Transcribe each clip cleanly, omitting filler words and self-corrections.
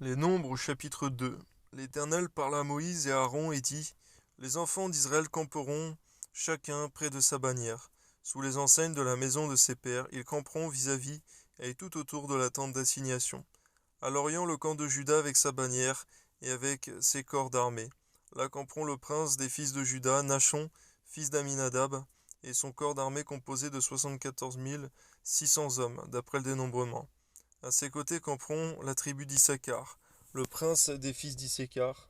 Les Nombres au chapitre 2. L'Éternel parla à Moïse et à Aaron et dit, les enfants d'Israël camperont chacun près de sa bannière. Sous les enseignes de la maison de ses pères, ils camperont vis-à-vis et tout autour de la tente d'assignation. À l'orient, le camp de Juda avec sa bannière et avec ses corps d'armée. Là camperont le prince des fils de Juda, Nachon, fils d'Aminadab, et son corps d'armée composé de 74 600 hommes, d'après le dénombrement. À ses côtés camperont la tribu d'Issachar, le prince des fils d'Issachar,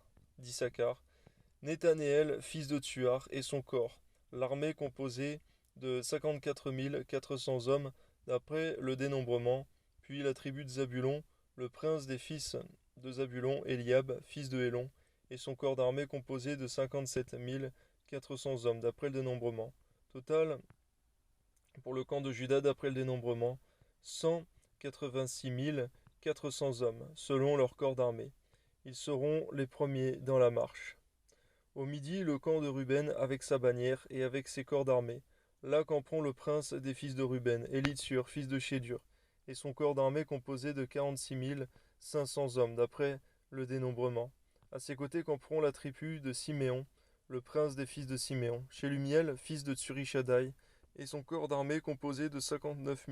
Nethanéel, fils de Tuar, et son corps, l'armée composée de 54 400 hommes, d'après le dénombrement, puis la tribu de Zabulon, le prince des fils de Zabulon, Eliab, fils de Hélon, et son corps d'armée composé de 57 400 hommes, d'après le dénombrement. Total, pour le camp de Juda, d'après le dénombrement, 186 400 hommes, selon leur corps d'armée. Ils seront les premiers dans la marche. Au midi, le camp de Ruben avec sa bannière et avec ses corps d'armée. Là camperont le prince des fils de Ruben, Élitsur, fils de Chédur, et son corps d'armée composé de 46 500 hommes, d'après le dénombrement. À ses côtés camperont la tribu de Siméon, le prince des fils de Siméon, Shelumiel, fils de Tsurishadai, et son corps d'armée composé de 59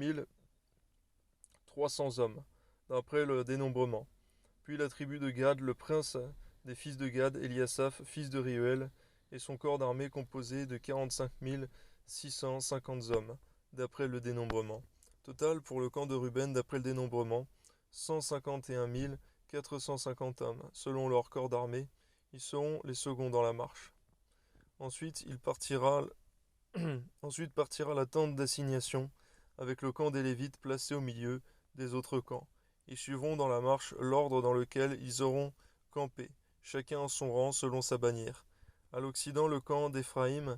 300 hommes, d'après le dénombrement. Puis la tribu de Gad, le prince des fils de Gad, Eliasaph, fils de Réuel, et son corps d'armée composé de 45 650 hommes, d'après le dénombrement. Total pour le camp de Ruben, d'après le dénombrement, 151 450 hommes, selon leur corps d'armée. Ils seront les seconds dans la marche. Ensuite partira la tente d'assignation, avec le camp des Lévites placé au milieu des autres camps. Ils suivront dans la marche l'ordre dans lequel ils auront campé, chacun en son rang selon sa bannière. À l'occident, le camp d'Éphraïm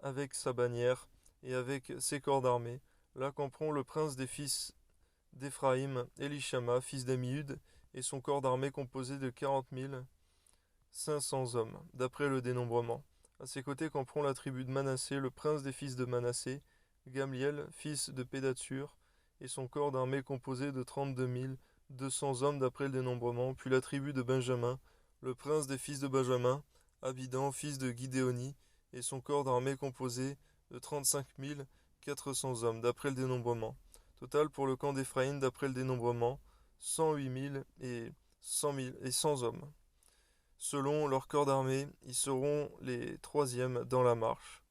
avec sa bannière et avec ses corps d'armée. Là camperont le prince des fils d'Éphraïm, Élishama, fils d'Ammiud, et son corps d'armée composé de 40 500 hommes, d'après le dénombrement. À ses côtés camperont la tribu de Manassé, le prince des fils de Manassé, Gamliel, fils de Pédatsur, et son corps d'armée composé de 32 200 hommes d'après le dénombrement, puis la tribu de Benjamin, le prince des fils de Benjamin, Abidan, fils de Guidéoni, et son corps d'armée composé de 35 400 hommes d'après le dénombrement. Total pour le camp d'Éphraïm d'après le dénombrement, 108 000 et 100 hommes. Selon leur corps d'armée, ils seront les troisièmes dans la marche.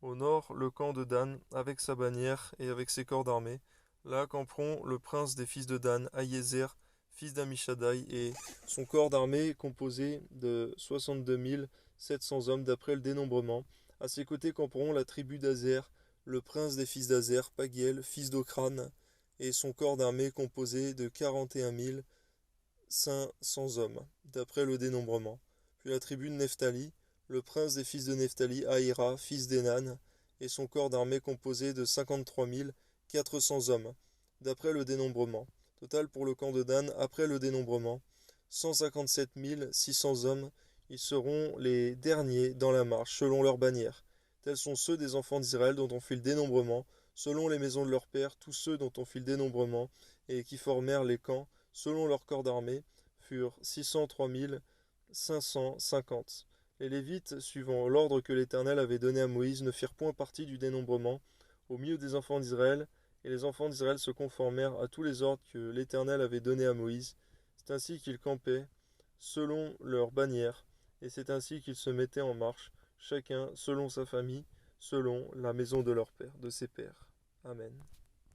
Au nord, le camp de Dan, avec sa bannière et avec ses corps d'armée. Là camperont le prince des fils de Dan, Aïézer, fils d'Amishadai, et son corps d'armée composé de 62 700 hommes d'après le dénombrement. À ses côtés camperont la tribu d'Azer, le prince des fils d'Azer, Pagiel, fils d'Ocran, et son corps d'armée composé de 41 500 hommes, d'après le dénombrement. Puis la tribu de Nephtali, le prince des fils de Nephtali, Aïra, fils d'Enan, et son corps d'armée composé de 53 400 hommes, d'après le dénombrement. Total pour le camp de Dan, après le dénombrement, 157 600 hommes. Ils seront les derniers dans la marche, selon leur bannière. Tels sont ceux des enfants d'Israël dont on fit le dénombrement, selon les maisons de leurs pères, tous ceux dont on fit le dénombrement, et qui formèrent les camps, selon leur corps d'armée, furent 603 550. Les Lévites, suivant l'ordre que l'Éternel avait donné à Moïse, ne firent point partie du dénombrement au milieu des enfants d'Israël, et les enfants d'Israël se conformèrent à tous les ordres que l'Éternel avait donnés à Moïse. C'est ainsi qu'ils campaient, selon leur bannière, et c'est ainsi qu'ils se mettaient en marche, chacun selon sa famille, selon la maison de leur père, de ses pères. Amen.